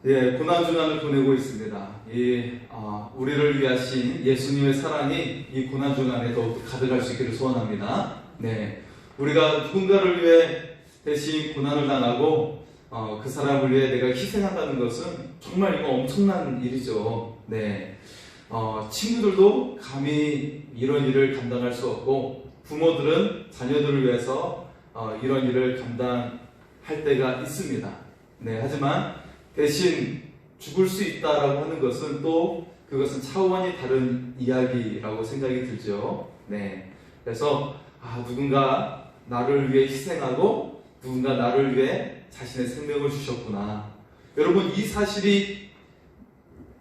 고난주간을 보내고 있습니다. 우리를 위하신 예수님의 사랑이 이 고난주간에 더욱 가득할 수 있기를 소원합니다. 우리가 누군가를 위해 대신 고난을 당하고 그 사람을 위해 내가 희생한다는 것은 정말 이거 엄청난 일이죠. 친구들도 감히 이런 일을 감당할 수 없고, 부모들은 자녀들을 위해서 이런 일을 감당할 때가 있습니다. 하지만 대신 죽을 수 있다라고 하는 것은 또 그것은 차원이 다른 이야기라고 생각이 들죠. 그래서 누군가 나를 위해 희생하고 누군가 나를 위해 자신의 생명을 주셨구나. 여러분, 이 사실이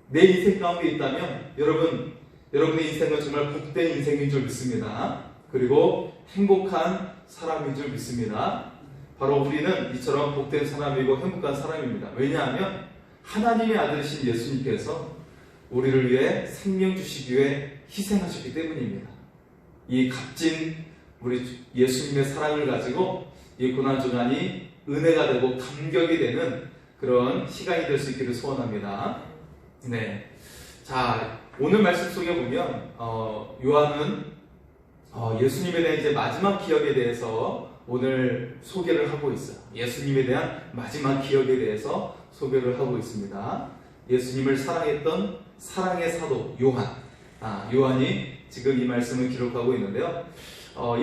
내 인생 가운데 있다면 여러분의 인생은 정말 복된 인생인 줄 믿습니다. 그리고 행복한 사람인 줄 믿습니다. 바로 우리는 이처럼 복된 사람이고 행복한 사람입니다. 왜냐하면 하나님의 아들이신 예수님께서 우리를 위해 생명 주시기 위해 희생하셨기 때문입니다. 이 값진 우리 예수님의 사랑을 가지고 이 고난주간이 은혜가 되고 감격이 되는 그런 시간이 될 수 있기를 소원합니다. 자, 오늘 말씀 속에 보면 요한은 예수님에 대한 이제 마지막 기억에 대해서 오늘 소개를 하고 있어요. 예수님에 대한 마지막 기억에 대해서 소개를 하고 있습니다. 예수님을 사랑했던 사랑의 사도 요한. 요한이 지금 이 말씀을 기록하고 있는데요.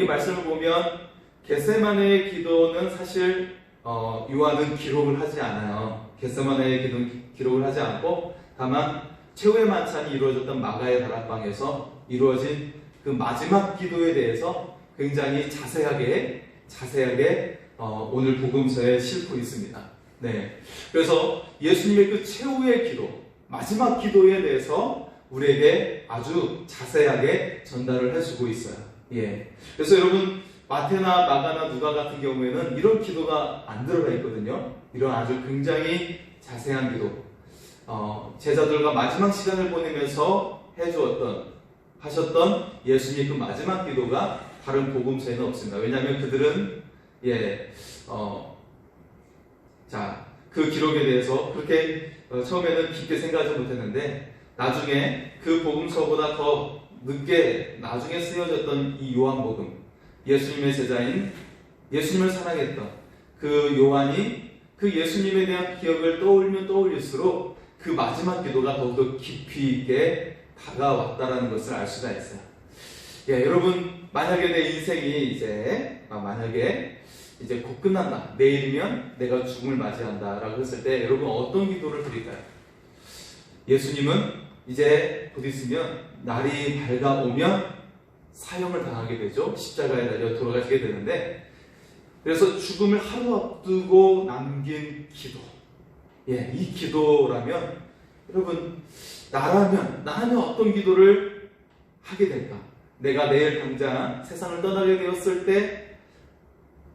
이 말씀을 보면 겟세마네의 기도는 사실 요한은 기록을 하지 않아요. 겟세마네의 기도는 기록을 하지 않고 다만 최후의 만찬이 이루어졌던 마가의 다락방에서 이루어진 그 마지막 기도에 대해서 굉장히 자세하게 오늘 복음서에 싣고 있습니다. 그래서 예수님의 그 최후의 기도, 마지막 기도에 대해서 우리에게 아주 자세하게 전달을 해주고 있어요. 그래서 여러분, 마태나 마가나 누가 같은 경우에는 이런 기도가 안 들어가 있거든요. 이런 아주 굉장히 자세한 기도, 제자들과 마지막 시간을 보내면서 하셨던 예수님의 그 마지막 기도가 다른 복음서에는 없습니다. 왜냐하면 그들은 그 기록에 대해서 그렇게 처음에는 깊게 생각하지 못했는데 나중에 그 복음서보다 더 늦게 나중에 쓰여졌던 이 요한복음, 예수님의 제자인 예수님을 사랑했던 그 요한이 그 예수님에 대한 기억을 떠올리면 떠올릴수록 그 마지막 기도가 더욱더 깊이 있게 다가왔다라는 것을 알 수가 있어요. 여러분, 만약에 내 인생이 만약에 곧 끝난다, 내일이면 내가 죽음을 맞이한다 라고 했을 때 여러분 어떤 기도를 드릴까요? 예수님은 이제 곧 있으면 날이 밝아오면 사형을 당하게 되죠. 십자가에 달려 돌아가시게 되는데, 그래서 죽음을 하루 앞두고 남긴 기도, 이 기도라면 여러분, 나라면 어떤 기도를 하게 될까? 내가 내일 당장 세상을 떠나게 되었을 때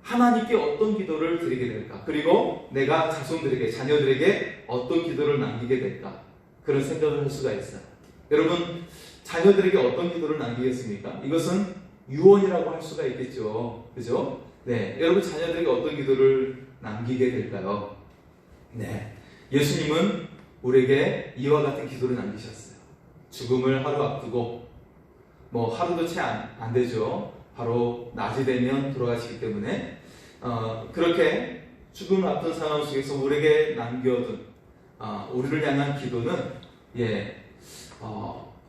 하나님께 어떤 기도를 드리게 될까? 그리고 내가 자녀들에게 어떤 기도를 남기게 될까? 그런 생각을 할 수가 있어요. 여러분, 자녀들에게 어떤 기도를 남기겠습니까? 이것은 유언이라고 할 수가 있겠죠. 그죠? 여러분, 자녀들에게 어떤 기도를 남기게 될까요? 예수님은 우리에게 이와 같은 기도를 남기셨어요. 죽음을 하루 앞두고, 하루도 채 안 되죠. 바로 낮이 되면 돌아가시기 때문에 그렇게 죽음을 앞둔 상황 속에서 우리에게 남겨둔 우리를 향한 기도는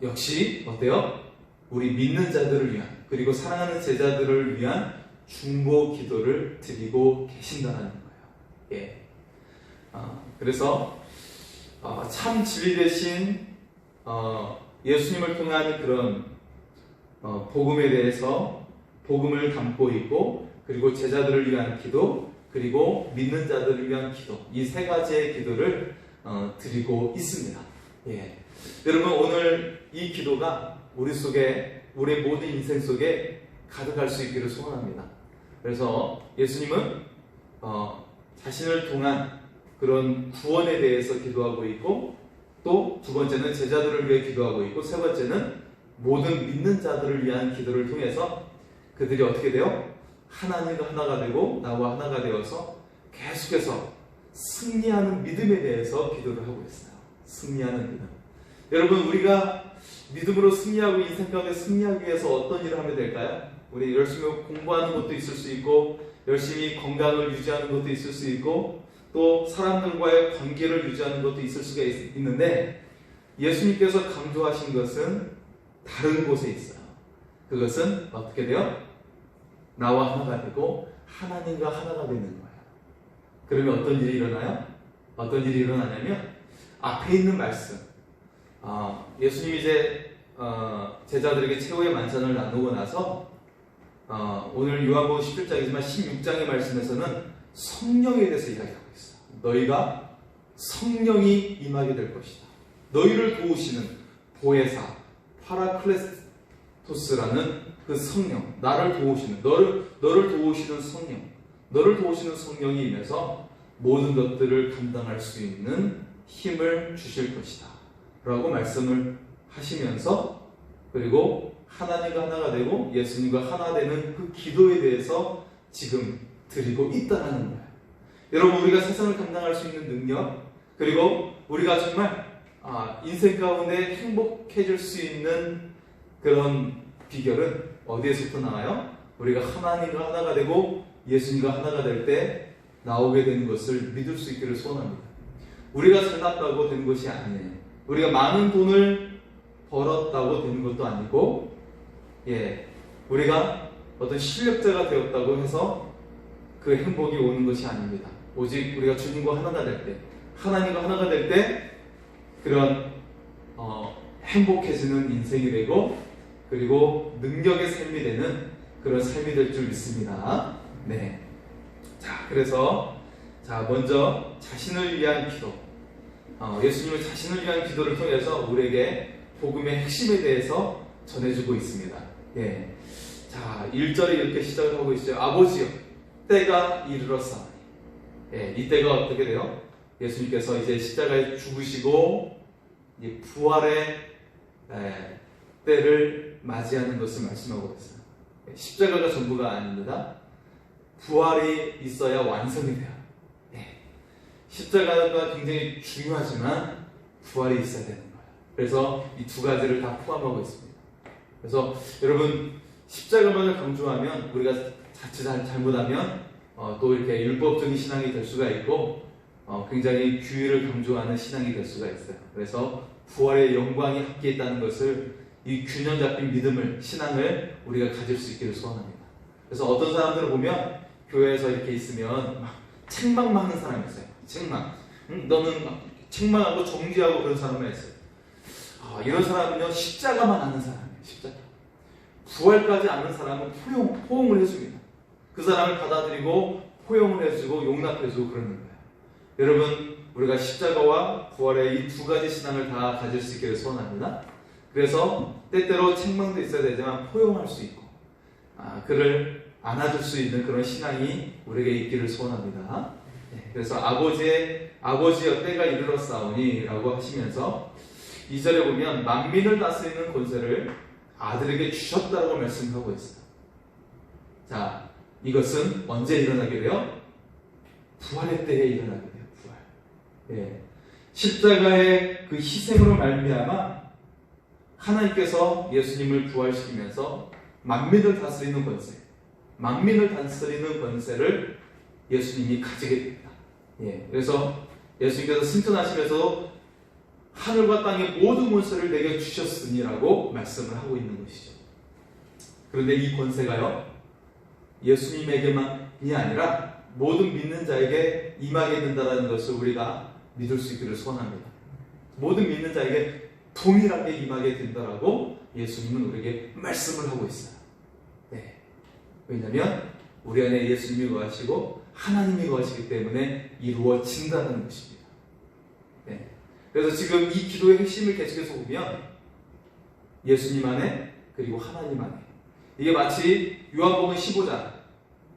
역시 어때요? 우리 믿는 자들을 위한, 그리고 사랑하는 제자들을 위한 중보 기도를 드리고 계신다는 거예요. 그래서 참 진리 되신 예수님을 통한 그런 복음에 대해서 복음을 담고 있고, 그리고 제자들을 위한 기도, 그리고 믿는 자들을 위한 기도, 이 세 가지의 기도를 드리고 있습니다. 여러분, 오늘 이 기도가 우리 모든 인생 속에 가득할 수 있기를 소원합니다. 그래서 예수님은 자신을 통한 그런 구원에 대해서 기도하고 있고, 또 두 번째는 제자들을 위해 기도하고 있고, 세 번째는 모든 믿는 자들을 위한 기도를 통해서 그들이 어떻게 돼요? 하나님과 하나가 되고 나와 하나가 되어서 계속해서 승리하는 믿음에 대해서 기도를 하고 있어요. 승리하는 믿음. 여러분, 우리가 믿음으로 승리하고 인생 가운데 승리하기 위해서 어떤 일을 하면 될까요? 우리 열심히 공부하는 것도 있을 수 있고, 열심히 건강을 유지하는 것도 있을 수 있고, 또 사람들과의 관계를 유지하는 것도 있을 수가 있는데, 예수님께서 강조하신 것은 다른 곳에 있어요. 그것은 어떻게 돼요? 나와 하나가 되고 하나님과 하나가 되는 거예요. 그러면 어떤 일이 일어나요? 어떤 일이 일어나냐면 앞에 있는 말씀, 예수님이 이제 제자들에게 최후의 만찬을 나누고 나서 오늘 요한복음 17장이지만 16장의 말씀에서는 성령에 대해서 이야기하고 있어요. 너희가 성령이 임하게 될 것이다. 너희를 도우시는 보혜사 파라클레토스라는 그 성령, 나를 도우시는, 너를 도우시는 성령, 너를 도우시는 성령이 임해서 모든 것들을 감당할 수 있는 힘을 주실 것이다 라고 말씀을 하시면서, 그리고 하나님과 하나가 되고 예수님과 하나 되는 그 기도에 대해서 지금 드리고 있다는 거예요. 여러분, 우리가 세상을 감당할 수 있는 능력, 그리고 우리가 정말 인생 가운데 행복해질 수 있는 그런 비결은 어디에서부터 나와요? 우리가 하나님과 하나가 되고 예수님과 하나가 될 때 나오게 되는 것을 믿을 수 있기를 소원합니다. 우리가 잘났다고 되는 것이 아니에요. 우리가 많은 돈을 벌었다고 되는 것도 아니고, 우리가 어떤 실력자가 되었다고 해서 그 행복이 오는 것이 아닙니다. 오직 우리가 주님과 하나가 될 때, 하나님과 하나가 될 때 그런 행복해지는 인생이 되고, 그리고 능력의 삶이 되는 그런 삶이 될 줄 믿습니다. 네. 자, 그래서 먼저 자신을 위한 기도. 예수님은 자신을 위한 기도를 통해서 우리에게 복음의 핵심에 대해서 전해주고 있습니다. 자, 1절에 이렇게 시작을 하고 있어요. 아버지여, 때가 이르렀사오니. 이 때가 어떻게 돼요? 예수님께서 이제 십자가에 죽으시고 부활의 때를 맞이하는 것을 말씀하고 있어요. 십자가가 전부가 아닙니다. 부활이 있어야 완성이 돼요. 십자가가 굉장히 중요하지만 부활이 있어야 되는 거예요. 그래서 이 두 가지를 다 포함하고 있습니다. 그래서 여러분, 십자가만을 강조하면 우리가 자칫 잘못하면 또 이렇게 율법적인 신앙이 될 수가 있고, 굉장히 규율을 강조하는 신앙이 될 수가 있어요. 그래서 부활의 영광이 함께 있다는 것을, 이 균형 잡힌 믿음을, 신앙을 우리가 가질 수 있기를 소원합니다. 그래서 어떤 사람들을 보면 교회에서 이렇게 있으면 막 책망만 하는 사람이 있어요. 책망. 너는 막 책망하고 정죄하고 그런 사람이 있어요. 이런 사람은요, 십자가만 아는 사람이에요. 십자가. 부활까지 아는 사람은 포용을 해줍니다. 그 사람을 받아들이고 포용을 해주고 용납해주고 그러는 거예요. 여러분, 우리가 십자가와 부활의 이 두 가지 신앙을 다 가질 수 있기를 소원합니다. 그래서 때때로 책망도 있어야 되지만 포용할 수 있고, 그를 안아줄 수 있는 그런 신앙이 우리에게 있기를 소원합니다. 그래서 아버지여 때가 이르렀사오니 라고 하시면서 2절에 보면 만민을 다스리는 권세를 아들에게 주셨다고 말씀하고 있어요. 자, 이것은 언제 일어나게 돼요? 부활의 때에 일어나게 돼요. 부활. 십자가의 그 희생으로 말미암아 하나님께서 예수님을 부활시키면서 만민을 다스리는 권세, 만민을 다스리는 권세를 예수님이 가지게 됩니다. 그래서 예수님께서 승천하시면서 하늘과 땅의 모든 권세를 내게 주셨으니라고 말씀을 하고 있는 것이죠. 그런데 이 권세가요, 예수님에게만이 아니라 모든 믿는 자에게 임하게 된다는 것을 우리가 믿을 수 있기를 소원합니다. 모든 믿는 자에게 동일하게 임하게 된다라고 예수님은 우리에게 말씀을 하고 있어요. 왜냐하면 우리 안에 예수님이 거하시고 하나님이 거하시기 때문에 이루어진다는 것입니다. 그래서 지금 이 기도의 핵심을 계속해서 보면 예수님 안에, 그리고 하나님 안에, 이게 마치 요한복음 15장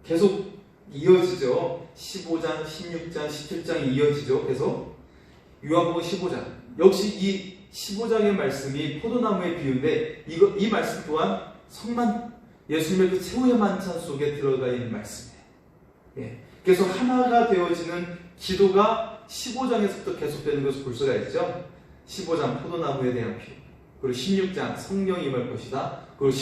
계속 이어지죠. 15장, 16장, 17장이 이어지죠. 계속 요한복음 15장, 역시 이 15장의 말씀이 포도나무의 비유인데, 이 말씀 또한 예수님의 그 최후의 만찬 속에 들어가 있는 말씀이에요. 그래서 하나가 되어지는 기도가 15장에서부터 계속되는 것을 볼 수가 있죠. 15장 포도나무에 대한 피, 그리고 16장 성령이 임할 것이다. 그리고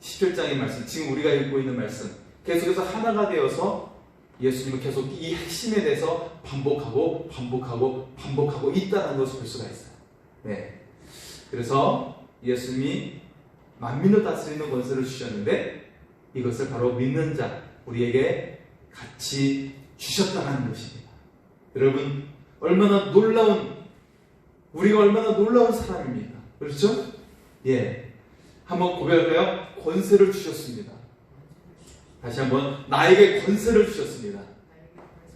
17장의 말씀, 지금 우리가 읽고 있는 말씀, 계속해서 하나가 되어서 예수님은 계속 이 핵심에 대해서 반복하고 있다는 것을 볼 수가 있어요. 네. 그래서 예수님이 만민을 다스리는 권세를 주셨는데 이것을 바로 믿는 자, 우리에게 같이 주셨다는 것입니다. 여러분, 우리가 얼마나 놀라운 사람입니까? 그렇죠? 예. 한번 고백할까요? 권세를 주셨습니다. 다시 한번, 나에게 권세를 주셨습니다.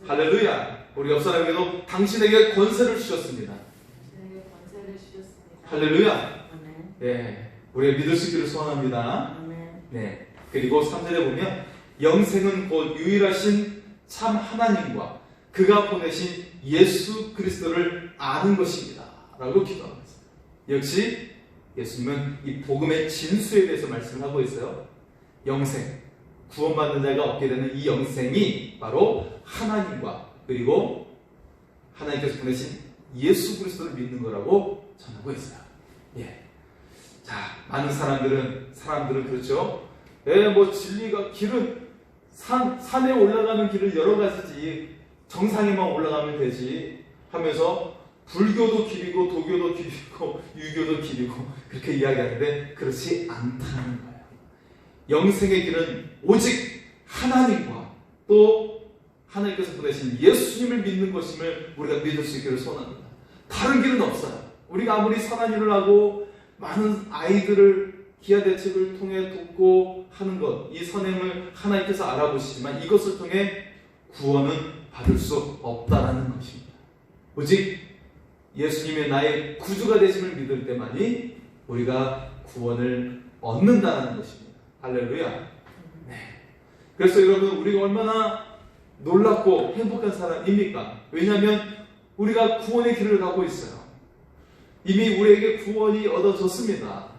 할렐루야. 우리 옆 사람에게도 당신에게 권세를 주셨습니다. 할렐루야. 예. 우리가 믿을 수 있기를 소원합니다. 네. 그리고 3절에 보면 영생은 곧 유일하신 참 하나님과 그가 보내신 예수 그리스도를 아는 것입니다. 라고 기도하고 있습니다. 역시 예수님은 이 복음의 진수에 대해서 말씀을 하고 있어요. 영생, 구원받는 자가 얻게 되는 이 영생이 바로 하나님과 그리고 하나님께서 보내신 예수 그리스도를 믿는 거라고 전하고 있어요. 예. 자, 많은 사람들은 그렇죠. 진리가 길은 산에 올라가는 길은 여러 가지지 정상에만 올라가면 되지 하면서 불교도 길이고 도교도 길이고 유교도 길이고 그렇게 이야기하는데 그렇지 않다는 거예요. 영생의 길은 오직 하나님과 또 하나님께서 보내신 예수님을 믿는 것임을 우리가 믿을 수 있기를 소원합니다. 다른 길은 없어요. 우리가 아무리 선한 일을 하고 많은 아이들을 기아대책을 통해 돕고 하는 것, 이 선행을 하나님께서 알아보시지만 이것을 통해 구원은 받을 수 없다라는 것입니다. 오직 예수님의 나의 구주가 되심을 믿을 때만이 우리가 구원을 얻는다는 것입니다. 할렐루야. 네. 그래서 여러분, 우리가 얼마나 놀랍고 행복한 사람입니까? 왜냐하면 우리가 구원의 길을 가고 있어요. 이미 우리에게 구원이 얻어졌습니다.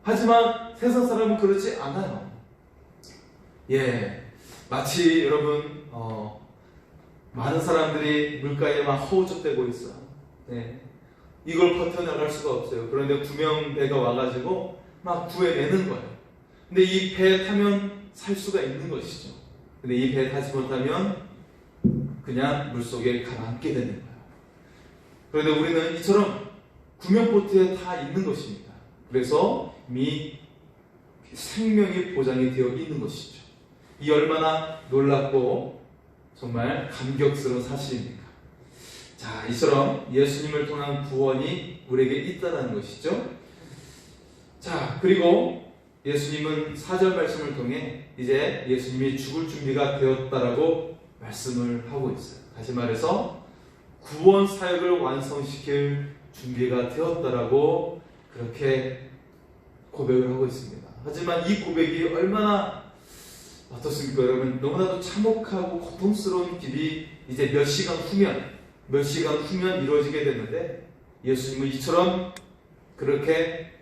하지만 세상 사람은 그렇지 않아요. 예, 마치 여러분 많은 사람들이 물가에 막 허우적대고 있어요. 네. 이걸 버텨나갈 수가 없어요. 그런데 구명배가 와가지고 막 구해내는 거예요. 근데 이 배에 타면 살 수가 있는 것이죠. 근데 이 배에 타지 못하면 그냥 물속에 가라앉게 되는 거예요. 그런데 우리는 이처럼 구명보트에 다 있는 것입니다. 그래서 이미 생명이 보장이 되어 있는 것이죠. 이 얼마나 놀랍고 정말 감격스러운 사실입니까? 자, 이처럼 예수님을 통한 구원이 우리에게 있다는 것이죠. 자, 그리고 예수님은 4절 말씀을 통해 이제 예수님이 죽을 준비가 되었다라고 말씀을 하고 있어요. 다시 말해서 구원 사역을 완성시킬 준비가 되었다라고 그렇게 고백을 하고 있습니다. 하지만 이 고백이 얼마나 어떻습니까, 여러분? 너무나도 참혹하고 고통스러운 길이 이제 몇 시간 후면 이루어지게 되는데 예수님은 이처럼 그렇게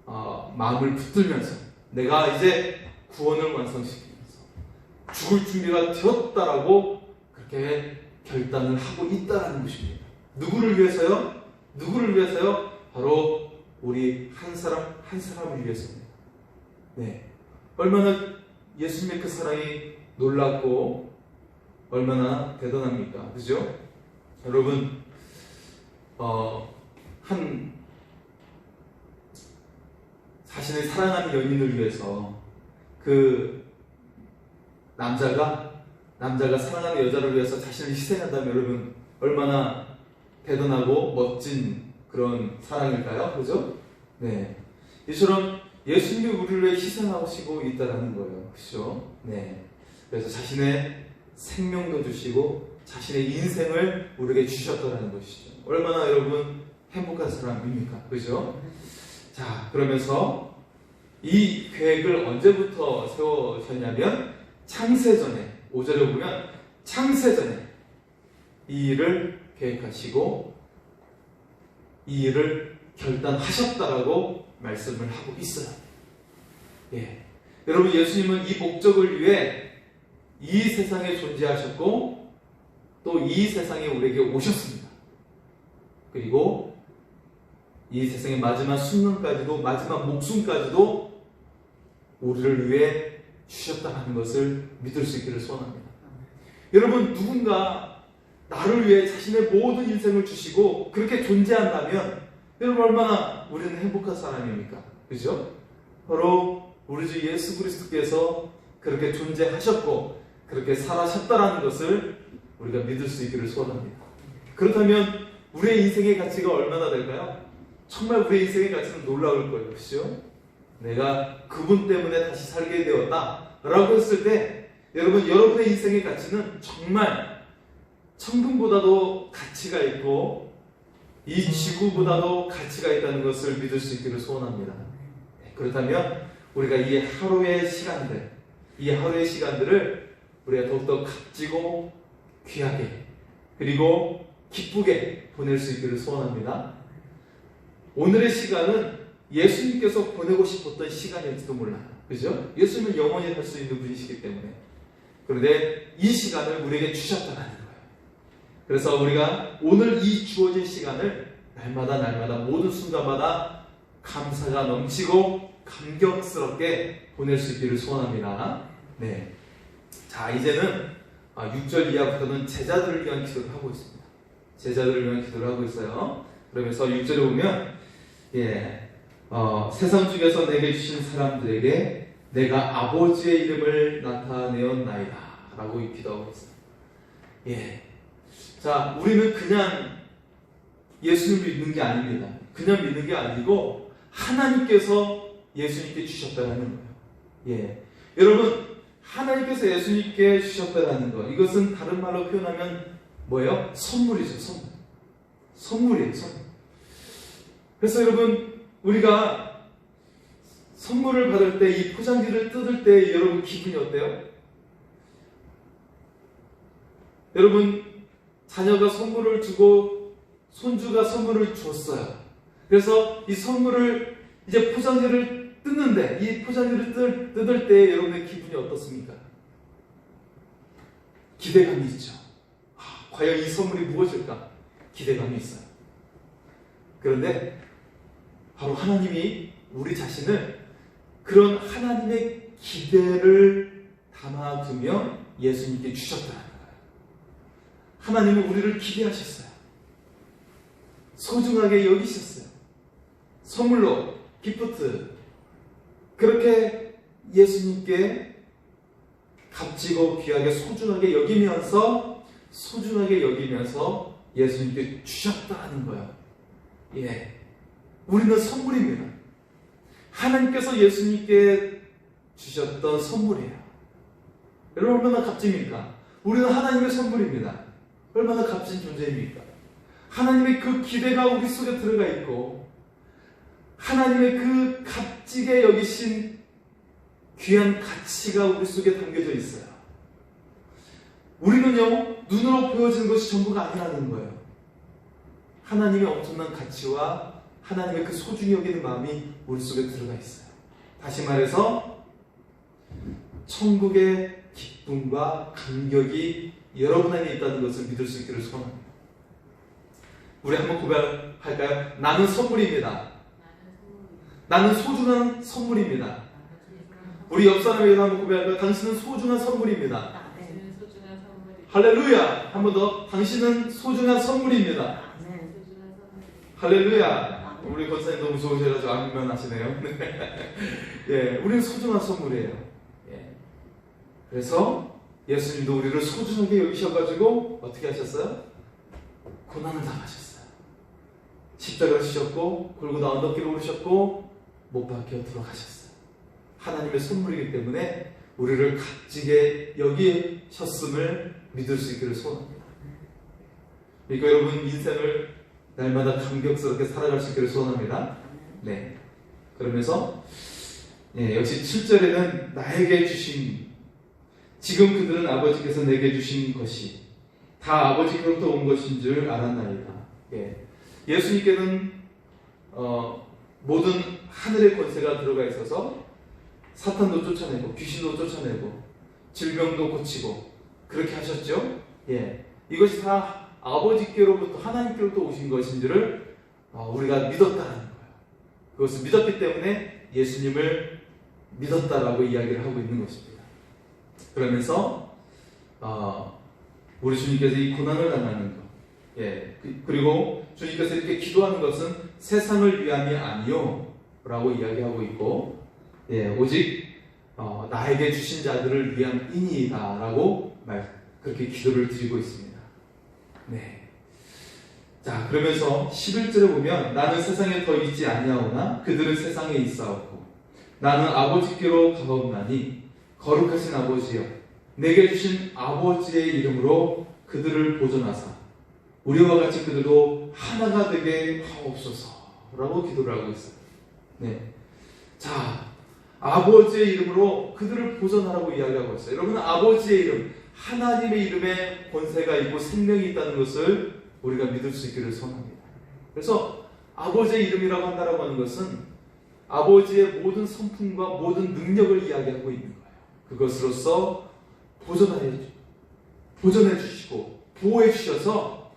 마음을 붙들면서 내가 이제 구원을 완성시키면서 죽을 준비가 되었다라고 그렇게 결단을 하고 있다는 것입니다. 누구를 위해서요? 바로 우리 한 사람 한 사람을 위해서입니다. 네, 얼마나 예수님의 그 사랑이 놀랍고 얼마나 대단합니까? 그죠? 여러분, 한 자신의 사랑하는 연인을 위해서 그 남자가 사랑하는 여자를 위해서 자신을 희생한다면 여러분 얼마나 대단하고 멋진 그런 사랑일까요? 그죠? 네. 이처럼 예수님이 우리를 위해 희생하시고 있다는 거예요. 그죠? 네. 그래서 자신의 생명도 주시고 자신의 인생을 우리에게 주셨다는 것이죠. 얼마나 여러분 행복한 사람입니까? 그죠? 자, 그러면서 이 계획을 언제부터 세우셨냐면 창세전에, 5절에 보면 창세전에 이 일을 계획하시고 이 일을 결단하셨다라고 말씀을 하고 있어요. 예. 여러분, 예수님은 이 목적을 위해 이 세상에 존재하셨고 또 이 세상에 우리에게 오셨습니다. 그리고 이 세상의 마지막 순간까지도, 마지막 목숨까지도 우리를 위해 주셨다는 것을 믿을 수 있기를 소원합니다. 여러분, 누군가 나를 위해 자신의 모든 인생을 주시고 그렇게 존재한다면 여러분, 얼마나 우리는 행복한 사람입니까? 그죠? 바로 우리 주 예수 그리스도께서 그렇게 존재하셨고 그렇게 살아셨다라는 것을 우리가 믿을 수 있기를 소원합니다. 그렇다면 우리의 인생의 가치가 얼마나 될까요? 정말 우리의 인생의 가치는 놀라울 거예요. 그렇죠? 내가 그분 때문에 다시 살게 되었다 라고 했을 때 여러분, 여러분의 인생의 가치는 정말 천금보다도 가치가 있고 이 지구보다도 가치가 있다는 것을 믿을 수 있기를 소원합니다. 그렇다면 우리가 이 하루의 시간들을 우리가 더욱더 값지고 귀하게 그리고 기쁘게 보낼 수 있기를 소원합니다. 오늘의 시간은 예수님께서 보내고 싶었던 시간일지도 몰라요. 그죠? 예수님은 영원히 할 수 있는 분이시기 때문에. 그런데 이 시간을 우리에게 주셨다는 거예요. 그래서 우리가 오늘 이 주어진 시간을 날마다 모든 순간마다 감사가 넘치고 감격스럽게 보낼 수 있기를 소원합니다. 네. 자, 이제는 6절 이하부터는 제자들을 위한 기도를 하고 있습니다. 제자들을 위한 기도를 하고 있어요. 그러면서 6절에 보면 세상 중에서 내게 주신 사람들에게 내가 아버지의 이름을 나타내었나이다 라고 기도하고 있어요. 자, 우리는 그냥 예수님을 믿는 게 아닙니다. 그냥 믿는 게 아니고 하나님께서 예수님께 주셨다는 거예요. 여러분, 하나님께서 예수님께 주셨다는 것, 이것은 다른 말로 표현하면 뭐예요? 선물이죠. 선물이에요. 그래서 여러분, 우리가 선물을 받을 때, 이 포장지를 뜯을 때 여러분 기분이 어때요? 여러분, 자녀가 선물을 주고 손주가 선물을 줬어요. 그래서 이 선물을 이제 포장지를 뜯는데, 이 포장지를 뜯을 때 여러분의 기분이 어떻습니까? 기대감이 있죠. 과연 이 선물이 무엇일까? 기대감이 있어요. 그런데 바로 하나님이 우리 자신을 그런 하나님의 기대를 담아두며 예수님께 주셨다는 거예요. 하나님은 우리를 기대하셨어요. 소중하게 여기셨어요. 선물로, 기프트, 그렇게 예수님께 값지고 귀하게 소중하게 여기면서 예수님께 주셨다는 거예요. 우리는 선물입니다. 하나님께서 예수님께 주셨던 선물이에요. 여러분, 얼마나 값집니까? 우리는 하나님의 선물입니다. 얼마나 값진 존재입니까? 하나님의 그 기대가 우리 속에 들어가 있고 하나님의 그 값지게 여기신 귀한 가치가 우리 속에 담겨져 있어요. 우리는요, 눈으로 보여지는 것이 전부가 아니라는 거예요. 하나님의 엄청난 가치와 하나님의 그 소중히 여기는 마음이 우리 속에 들어가 있어요. 다시 말해서 천국의 기쁨과 감격이 여러분 안에 있다는 것을 믿을 수 있기를 소원합니다. 우리 한번 고백할까요? 나는 선물입니다. 나는 소중한 선물입니다. 우리 옆 사람에게 한번 고백할까요? 당신은 소중한 선물입니다. 할렐루야! 한 번 더. 당신은 소중한 선물입니다. 할렐루야! 우리 권사님 너무 좋으셔가지고 아멘만 하시네요. 우리는 소중한 선물이에요. 그래서 예수님도 우리를 소중하게 여기셔가지고 어떻게 하셨어요? 고난을 당하셨어요. 십자가를 지셨고 골고다 언덕길을 오르셨고 못 박혀 들어가셨어요. 하나님의 선물이기 때문에 우리를 값지게 여기셨음을 믿을 수 있기를 소원합니다. 그러니까 여러분, 인생을 날마다 감격스럽게 살아갈 수 있기를 소원합니다. 그러면서 역시 7절에는 나에게 주신, 지금 그들은 아버지께서 내게 주신 것이 다 아버지께로부터 온 것인 줄 알았나이다. 예수님께는 모든 하늘의 권세가 들어가 있어서 사탄도 쫓아내고 귀신도 쫓아내고 질병도 고치고 그렇게 하셨죠. 이것이 다 아버지께로부터 하나님께로부터 오신 것인지를 우리가 믿었다는 거예요. 그것을 믿었기 때문에 예수님을 믿었다라고 이야기를 하고 있는 것입니다. 그러면서 우리 주님께서 이 고난을 당하는 것, 그리고 주님께서 이렇게 기도하는 것은 세상을 위함이 아니요 라고 이야기하고 있고, 오직 나에게 주신 자들을 위함이니이다 라고 그렇게 기도를 드리고 있습니다. 자, 그러면서 11절에 보면 나는 세상에 더 있지 아니하오나 그들은 세상에 있사옵고 나는 아버지께로 가옵나니 거룩하신 아버지여 내게 주신 아버지의 이름으로 그들을 보존하사 우리와 같이 그들도 하나가 되게 하옵소서 라고 기도를 하고 있어요. 자, 아버지의 이름으로 그들을 보존하라고 이야기하고 있어요. 여러분, 아버지의 이름, 하나님의 이름에 권세가 있고 생명이 있다는 것을 우리가 믿을 수 있기를 소원합니다. 그래서 아버지의 이름이라고 한다라고 하는 것은 아버지의 모든 성품과 모든 능력을 이야기하고 있는 거예요. 그것으로서 보존해 주시고 보호해 주셔서,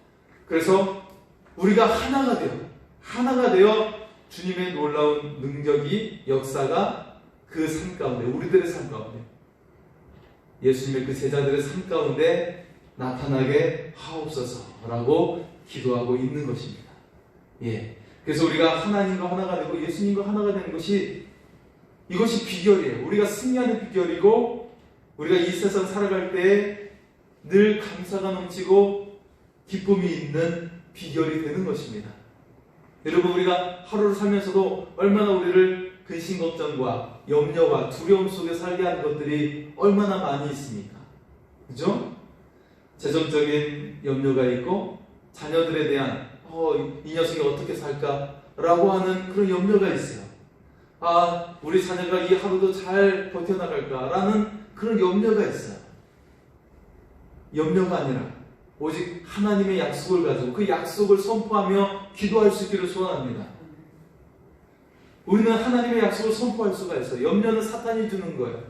그래서 우리가 하나가 되어 주님의 놀라운 능력이, 역사가 그 삶 가운데, 우리들의 삶 가운데, 예수님의 그 제자들의 삶 가운데 나타나게 하옵소서라고 기도하고 있는 것입니다. 그래서 우리가 하나님과 하나가 되고 예수님과 하나가 되는 것이, 이것이 비결이에요. 우리가 승리하는 비결이고, 우리가 이 세상 살아갈 때 늘 감사가 넘치고 기쁨이 있는 비결이 되는 것입니다. 여러분, 우리가 하루를 살면서도 얼마나 우리를 근심 걱정과 염려와 두려움 속에 살게 하는 것들이 얼마나 많이 있습니까? 그죠? 재정적인 염려가 있고, 자녀들에 대한 이 녀석이 어떻게 살까라고 하는 그런 염려가 있어요. 우리 자녀가 이 하루도 잘 버텨나갈까라는 그런 염려가 있어요. 염려가 아니라 오직 하나님의 약속을 가지고 그 약속을 선포하며 기도할 수 있기를 소원합니다. 우리는 하나님의 약속을 선포할 수가 있어요. 염려는 사탄이 주는 거예요.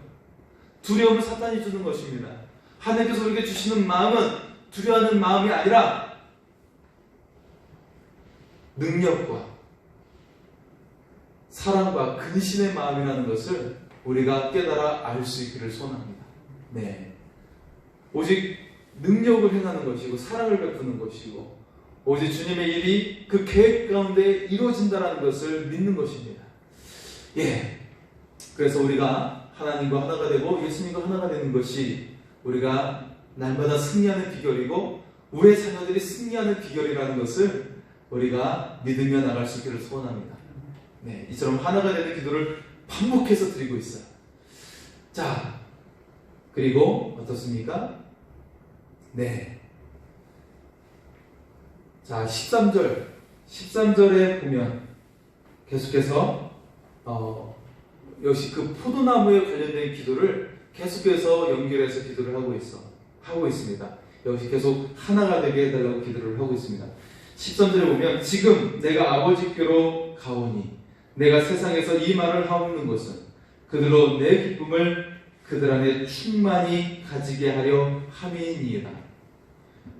두려움은 사탄이 주는 것입니다. 하나님께서 우리에게 주시는 마음은 두려워하는 마음이 아니라 능력과 사랑과 근신의 마음이라는 것을 우리가 깨달아 알 수 있기를 소원합니다. 오직 능력을 행하는 것이고 사랑을 베푸는 것이고 오직 주님의 일이 그 계획 가운데 이루어진다는 것을 믿는 것입니다. 그래서 우리가 하나님과 하나가 되고 예수님과 하나가 되는 것이 우리가 날마다 승리하는 비결이고 우리의 자녀들이 승리하는 비결이라는 것을 우리가 믿으며 나갈 수 있기를 소원합니다. 이처럼 하나가 되는 기도를 반복해서 드리고 있어요. 자, 그리고 어떻습니까? 자, 13절에 보면 계속해서 역시 그 포도나무에 관련된 기도를 계속해서 연결해서 기도를 하고 있습니다. 역시 계속 하나가 되게 해달라고 기도를 하고 있습니다. 13절에 보면 지금 내가 아버지께로 가오니 내가 세상에서 이 말을 하옵는 것은 그들로 내 기쁨을 그들 안에 충만히 가지게 하려 함이니이다.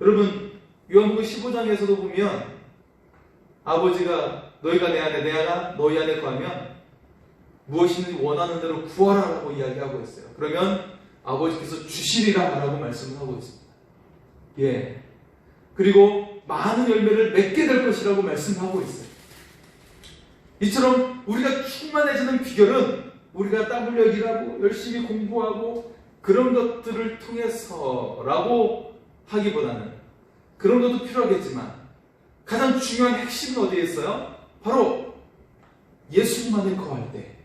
여러분, 요한복음 15장에서도 보면 아버지가 너희가 내 안에 내가 너희 안에 거하면 무엇이든지 원하는 대로 구하라라고 이야기하고 있어요. 그러면 아버지께서 주시리라라고 말씀을 하고 있습니다. 그리고 많은 열매를 맺게 될 것이라고 말씀하고 있어요. 이처럼 우리가 충만해지는 비결은 우리가 땀 흘려 일하고 열심히 공부하고 그런 것들을 통해서라고 하기보다는, 그런 것도 필요하겠지만 가장 중요한 핵심은 어디에 있어요? 바로 예수님 안에 거할 때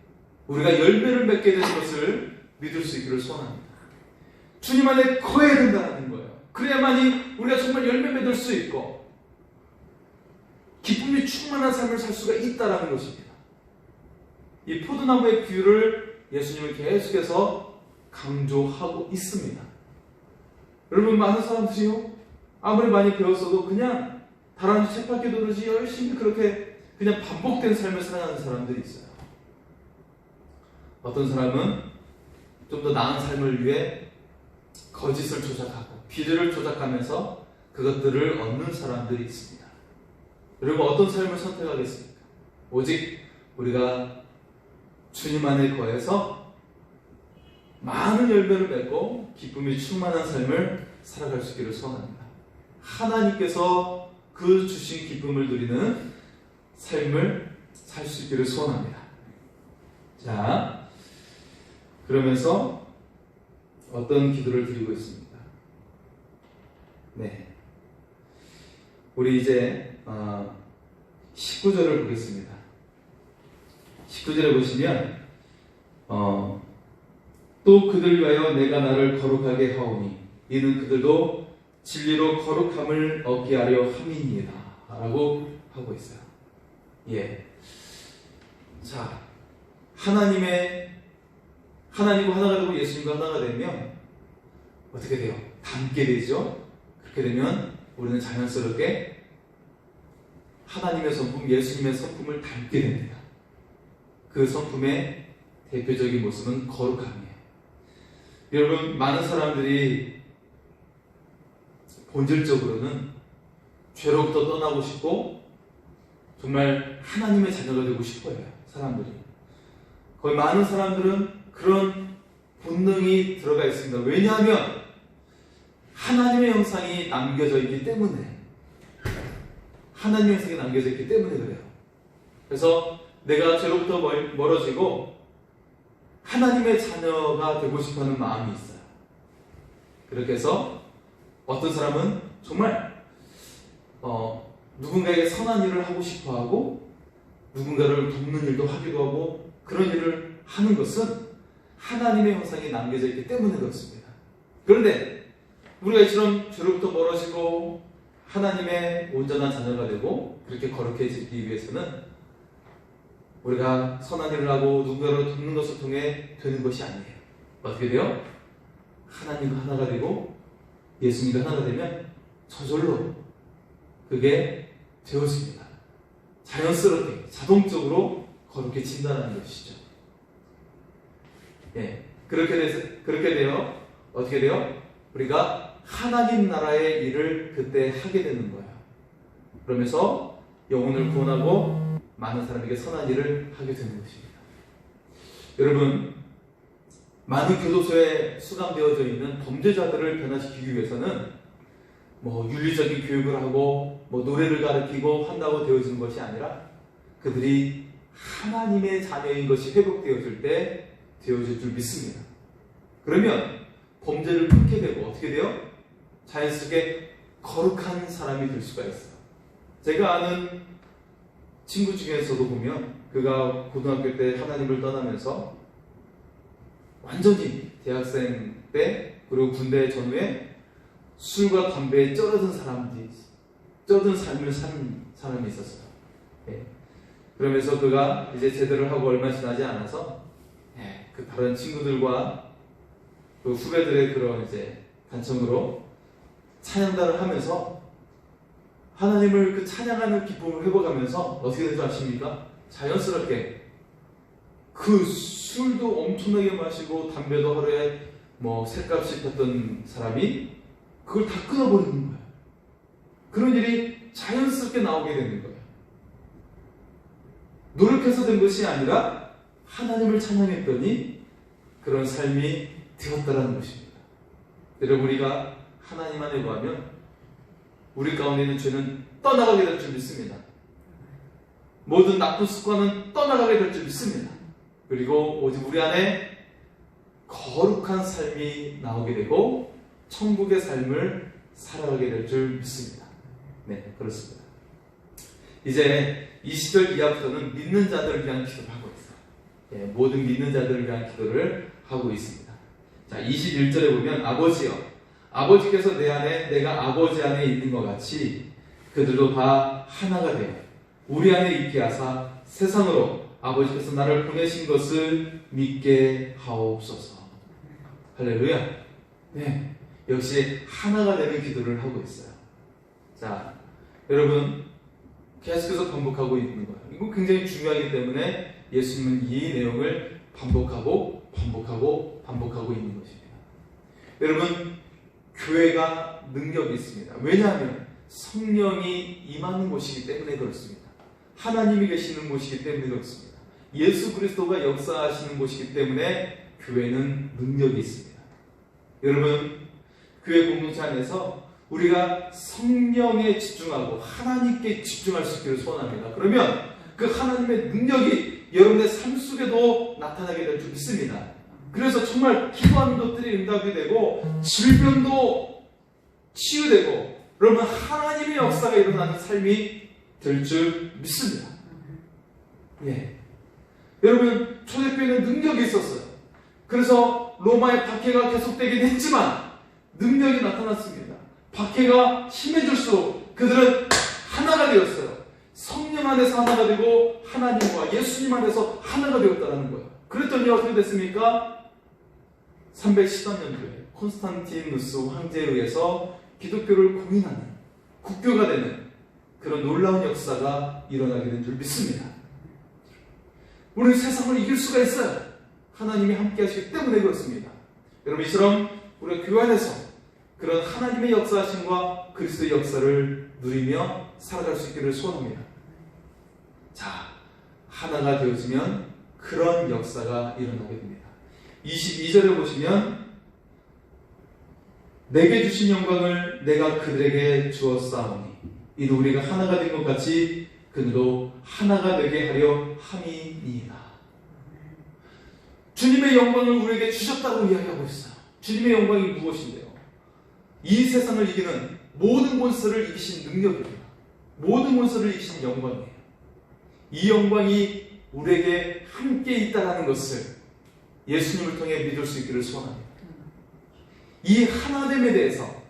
우리가 열매를 맺게 되는 것을 믿을 수 있기를 소원합니다. 주님 안에 거해야 된다는 거예요. 그래야만이 우리가 정말 열매 맺을 수 있고 기쁨이 충만한 삶을 살 수가 있다는 것입니다. 이 포도나무의 비유를 예수님은 계속해서 강조하고 있습니다. 여러분, 많은 사람들이요, 아무리 많이 배웠어도 그냥 다람쥐 쳇바퀴 도듯이 열심히 그렇게 그냥 반복된 삶을 살아가는 사람들이 있어요. 어떤 사람은 좀 더 나은 삶을 위해 거짓을 조작하고 비리를 조작하면서 그것들을 얻는 사람들이 있습니다. 여러분 어떤 삶을 선택하겠습니까? 오직 우리가 주님 안에 거해서 많은 열매를 맺고 기쁨이 충만한 삶을 살아갈 수 있기를 소원합니다. 하나님께서 그 주신 기쁨을 누리는 삶을 살 수 있기를 소원합니다. 자, 그러면서 어떤 기도를 드리고 있습니다. 네, 우리 이제 19절을 보겠습니다. 19절에 보시면 또 그들 위하여 내가 나를 거룩하게 하오니 이는 그들도 진리로 거룩함을 얻게 하려 함이니이다 라고 하고 있어요. 예. 자, 하나님과 하나가 되고 예수님과 하나가 되면 어떻게 돼요? 닮게 되죠? 그렇게 되면 우리는 자연스럽게 하나님의 성품, 예수님의 성품을 닮게 됩니다. 그 성품의 대표적인 모습은 거룩함이에요. 여러분, 많은 사람들이 본질적으로는 죄로부터 떠나고 싶고 정말 하나님의 자녀가 되고 싶어요. 사람들이. 거의 많은 사람들은 그런 본능이 들어가 있습니다. 왜냐하면 하나님의 형상이 남겨져 있기 때문에, 하나님의 형상이 남겨져 있기 때문에 그래요. 그래서 내가 죄로부터 멀어지고 하나님의 자녀가 되고 싶어하는 마음이 있어요. 그렇게 해서 어떤 사람은 정말 누군가에게 선한 일을 하고 싶어하고 누군가를 돕는 일도 하기도 하고 그런 일을 하는 것은 하나님의 형상이 남겨져 있기 때문에 그렇습니다. 그런데 우리가 이처럼 죄로부터 멀어지고 하나님의 온전한 자녀가 되고 그렇게 거룩해지기 위해서는 우리가 선한 일을 하고 누군가를 돕는 것을 통해 되는 것이 아니에요. 어떻게 돼요? 하나님과 하나가 되고 예수님과 하나가 되면 저절로 그게 되어집니다. 자연스럽게 자동적으로 거룩해진다는 것이죠. 예, 그렇게 돼요. 어떻게 돼요? 우리가 하나님 나라의 일을 그때 하게 되는 거예요. 그러면서 영혼을 구원하고 많은 사람에게 선한 일을 하게 되는 것입니다. 여러분, 많은 교도소에 수감되어져 있는 범죄자들을 변화시키기 위해서는 윤리적인 교육을 하고 노래를 가르치고 한다고 되어지는 것이 아니라 그들이 하나님의 자녀인 것이 회복되어질 때 되어질 줄 믿습니다. 그러면 범죄를 끊게 되고 어떻게 돼요? 자연스럽게 거룩한 사람이 될 수가 있어요. 제가 아는 친구 중에서도 보면 그가 고등학교 때 하나님을 떠나면서 완전히 대학생 때 그리고 군대 전후에 술과 담배에 쩔어든 삶을 산 사람이 있었어요. 예. 그러면서 그가 이제 제대를 하고 얼마 지나지 않아서 그 다른 친구들과 그 후배들의 그런 이제 간청으로 찬양단을 하면서 하나님을 그 찬양하는 기쁨을 회복하면서 어떻게 되지 아십니까? 자연스럽게 그 술도 엄청나게 마시고 담배도 하루에 셋값씩 폈던 사람이 그걸 다 끊어버리는 거예요. 그런 일이 자연스럽게 나오게 되는 거예요. 노력해서 된 것이 아니라 하나님을 찬양했더니 그런 삶이 되었다라는 것입니다. 여러분, 우리가 하나님 안에 거하면 우리 가운데 있는 죄는 떠나가게 될 줄 믿습니다. 모든 나쁜 습관은 떠나가게 될 줄 믿습니다. 그리고 오직 우리 안에 거룩한 삶이 나오게 되고 천국의 삶을 살아가게 될 줄 믿습니다. 네, 그렇습니다. 이제 20절 이하부터는 믿는 자들을 위한 기도를 하고 있어요. 예, 모든 믿는 자들을 위한 기도를 하고 있습니다. 자, 21절에 보면 아버지여, 아버지께서 내 안에 내가 아버지 안에 있는 것 같이 그들도 다 하나가 되어 우리 안에 있게 하사 세상으로 아버지께서 나를 보내신 것을 믿게 하옵소서. 할렐루야. 네, 역시 하나가 되는 기도를 하고 있어요. 자, 여러분 계속해서 반복하고 있는 거예요. 이거 굉장히 중요하기 때문에 예수님은 이 내용을 반복하고 있는 것입니다. 여러분, 교회가 능력이 있습니다. 왜냐하면 성령이 임하는 곳이기 때문에 그렇습니다. 하나님이 계시는 곳이기 때문에 그렇습니다. 예수 그리스도가 역사하시는 곳이기 때문에 교회는 능력이 있습니다. 여러분, 교회 공동체 안에서 우리가 성령에 집중하고 하나님께 집중할 수 있기를 소원합니다. 그러면 그 하나님의 능력이 여러분의 삶 속에도 나타나게 될 줄 믿습니다. 그래서 정말 기도하는 것들이 응답이 되고 질병도 치유되고 여러분 하나님의 역사가 일어나는 삶이 될 줄 믿습니다. 예. 여러분 초대교회는 능력이 있었어요. 그래서 로마의 박해가 계속되긴 했지만 능력이 나타났습니다. 박해가 심해질수록 그들은 하나가 되었어요. 성령 안에서 하나가 되고 하나님과 예수님 안에서 하나가 되었다는 거예요. 그랬더니 어떻게 됐습니까? 313년도에 콘스탄티누스 황제에 의해서 기독교를 공인하는 국교가 되는 그런 놀라운 역사가 일어나게 된 줄 믿습니다. 우리는 세상을 이길 수가 있어요. 하나님이 함께 하시기 때문에 그렇습니다. 여러분 이처럼 우리가 교회 안에서 그런 하나님의 역사하심과 그리스도의 역사를 누리며 살아갈 수 있기를 소원합니다. 자, 하나가 되어지면 그런 역사가 일어나게 됩니다. 22절에 보시면 내게 주신 영광을 내가 그들에게 주었사오니 이도 우리가 하나가 된 것 같이 그들도 하나가 되게 하려 함이니이다. 주님의 영광을 우리에게 주셨다고 이야기하고 있어요. 주님의 영광이 무엇인데요? 이 세상을 이기는 모든 권세를 이기신 능력입니다. 모든 권세를 이기신 영광이에요. 이 영광이 우리에게 함께 있다는 것을 예수님을 통해 믿을 수 있기를 소원합니다. 이 하나됨에 대해서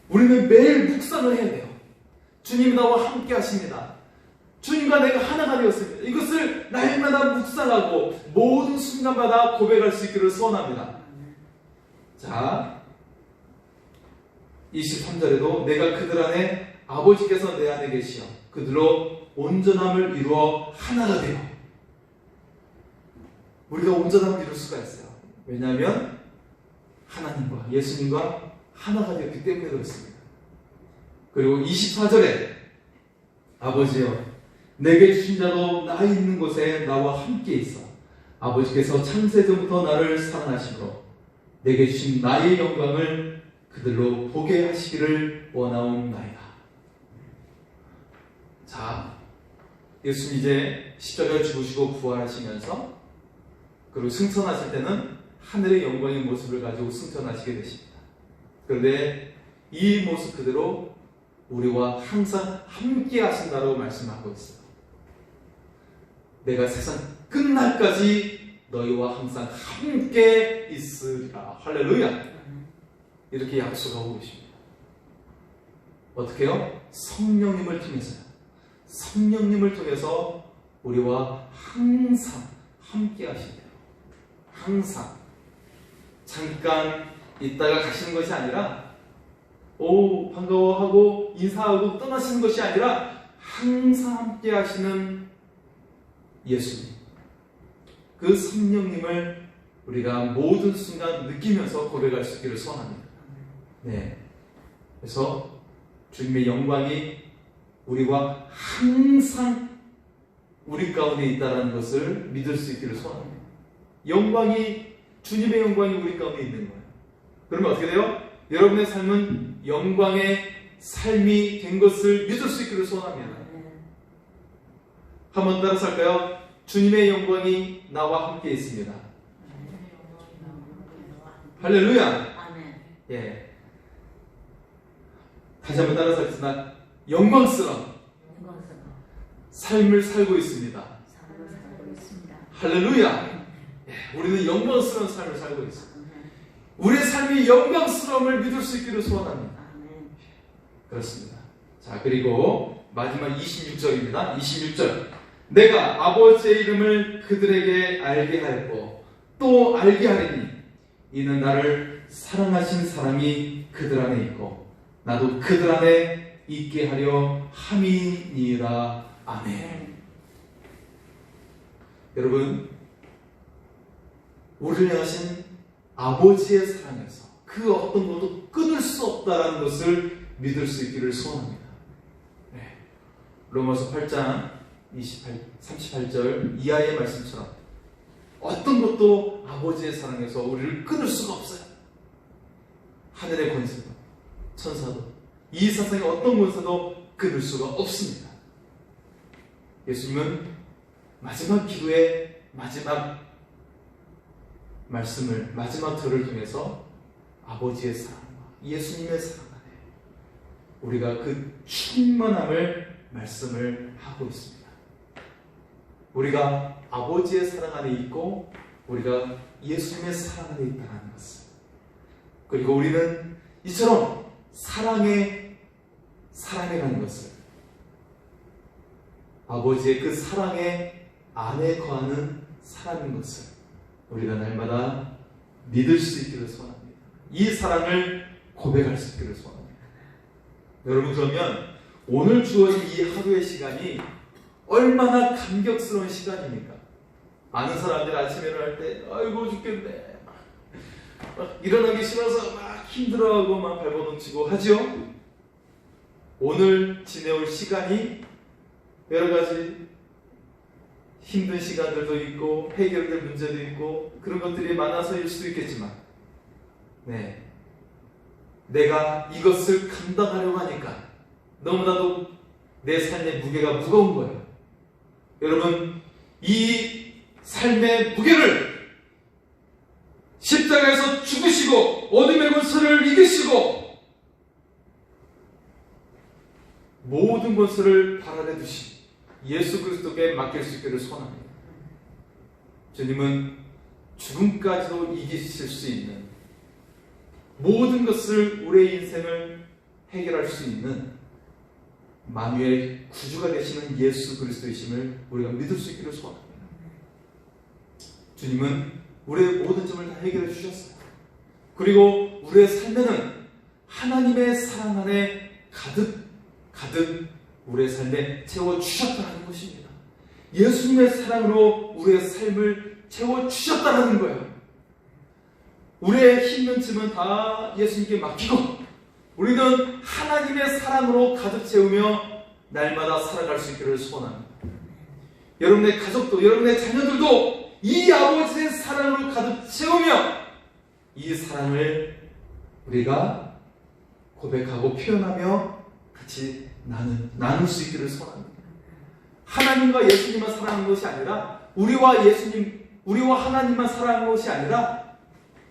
우리는 매일 묵상을 해야 돼요. 주님이 나와 함께 하십니다. 주님과 내가 하나가 되었습니다. 이것을 날마다 묵상하고 모든 순간마다 고백할 수 있기를 소원합니다. 자, 23절에도 내가 그들 안에 아버지께서 내 안에 계시어 그들로 온전함을 이루어 하나가 되어. 우리가 온전함을 이룰 수가 있어요. 왜냐하면 하나님과 예수님과 하나가 되었기 때문에 그렇습니다. 그리고 24절에 아버지여 내게 주신 자도 나 있는 곳에 나와 함께 있어 아버지께서 창세전부터 나를 사랑하심으로 내게 주신 나의 영광을 그들로 보게 하시기를 원하옵나이다. 자, 예수님 이제 십자가를 죽으시고 부활하시면서 그리고 승천하실 때는 하늘의 영광의 모습을 가지고 승천하시게 되십니다. 그런데 이 모습 그대로 우리와 항상 함께 하신다고 말씀하고 있어요. 내가 세상 끝날까지 너희와 항상 함께 있으리라. 할렐루야. 이렇게 약속하고 계십니다. 어떻게 해요? 성령님을 통해서요. 성령님을 통해서 우리와 항상 함께 하신대요. 항상. 잠깐 있다가 가시는 것이 아니라 오 반가워하고 인사하고 떠나시는 것이 아니라 항상 함께 하시는 예수님, 그 성령님을 우리가 모든 순간 느끼면서 고백할 수 있기를 소원합니다. 네. 그래서 주님의 영광이 우리와 항상 우리 가운데 있다는 것을 믿을 수 있기를 소원합니다. 주님의 영광이 우리 가운데 있는 거예요. 그러면 어떻게 돼요? 여러분의 삶은 영광의 삶이 된 것을 믿을 수 있기를 소원합니다. 한번 따라서 할까요? 주님의 영광이 나와 함께 있습니다. 할렐루야. 예. 다시 한번 따라서 하겠습니다. 영광스러운 삶을 살고 있습니다. 할렐루야. 예. 우리는 영광스러운 삶을 살고 있습니다. 우리의 삶이 영광스러움을 믿을 수 있기를 소원합니다. 그렇습니다. 자, 그리고 마지막 26절입니다. 26절. 내가 아버지의 이름을 그들에게 알게 하였고 또 알게 하리니 이는 나를 사랑하신 사람이 그들 안에 있고 나도 그들 안에 있게 하려 함이니라. 아멘. 여러분, 우리를 향하신 아버지의 사랑에서 그 어떤 것도 끊을 수 없다라는 것을 믿을 수 있기를 소원합니다. 네. 로마서 8장 38절 이하의 말씀처럼 어떤 것도 아버지의 사랑에서 우리를 끊을 수가 없어요. 하늘의 권세도 천사도 이 세상의 어떤 권세도 끊을 수가 없습니다. 예수님은 마지막 기도의 마지막 말씀을, 마지막 절을 통해서 아버지의 사랑과 예수님의 사랑 안에 우리가 그 충만함을 말씀을 하고 있습니다. 우리가 아버지의 사랑 안에 있고 우리가 예수님의 사랑 안에 있다는 것을, 그리고 우리는 이처럼 사랑해가는 것을, 아버지의 그 사랑의 안에 거하는 사람인 것을 우리가 날마다 믿을 수 있기를 소원합니다. 이 사랑을 고백할 수 있기를 소원합니다. 여러분, 그러면 오늘 주어진 이 하루의 시간이 얼마나 감격스러운 시간입니까? 많은 사람들이 아침에 일어날 때 아이고 죽겠네, 막 일어나기 싫어서 막 힘들어하고 막 발버둥 치고 하죠. 오늘 지내올 시간이 여러 가지 힘든 시간들도 있고 해결될 문제도 있고 그런 것들이 많아서일 수도 있겠지만, 네, 내가 이것을 감당하려고 하니까 너무나도 내 삶의 무게가 무거운 거예요. 여러분, 이 삶의 무게를 십자가에서 죽으시고 어둠의 권세를 이기시고 모든 권세를 발 아래 두신 예수 그리스도께 맡길 수 있기를 소원합니다. 주님은 죽음까지도 이기실 수 있는, 모든 것을 우리의 인생을 해결할 수 있는 만유의 구주가 되시는 예수 그리스도이심을 우리가 믿을 수 있기를 소원합니다. 주님은 우리의 모든 점을 다 해결해 주셨어요. 그리고 우리의 삶에는 하나님의 사랑 안에 가득 우리의 삶에 채워주셨다는 것입니다. 예수님의 사랑으로 우리의 삶을 채워주셨다는 거예요. 우리의 힘든 짐은 다 예수님께 맡기고 우리는 하나님의 사랑으로 가득 채우며 날마다 살아갈 수 있기를 소원합니다. 여러분의 가족도, 여러분의 자녀들도 이 아버지의 사랑으로 가득 채우며 이 사랑을 우리가 고백하고 표현하며 같이 나눌 수 있기를 소원합니다. 하나님과 예수님만 사랑하는 것이 아니라, 우리와 하나님만 사랑하는 것이 아니라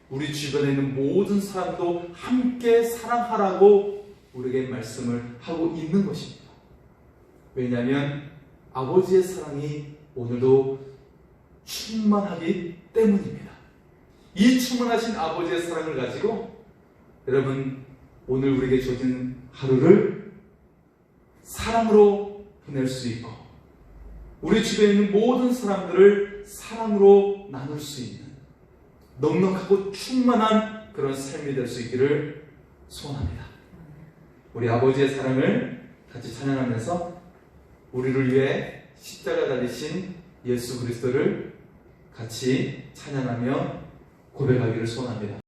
우리 주변에 있는 모든 사람도 함께 사랑하라고 우리에게 말씀을 하고 있는 것입니다. 왜냐하면 아버지의 사랑이 오늘도 충만하기 때문입니다. 이 충만하신 아버지의 사랑을 가지고 여러분, 오늘 우리에게 주어진 하루를 사랑으로 보낼 수 있고 우리 주변에 있는 모든 사람들을 사랑으로 나눌 수 있는 넉넉하고 충만한 그런 삶이 될 수 있기를 소원합니다. 우리 아버지의 사랑을 같이 찬양하면서 우리를 위해 십자가 달리신 예수 그리스도를 같이 찬양하며 고백하기를 소원합니다.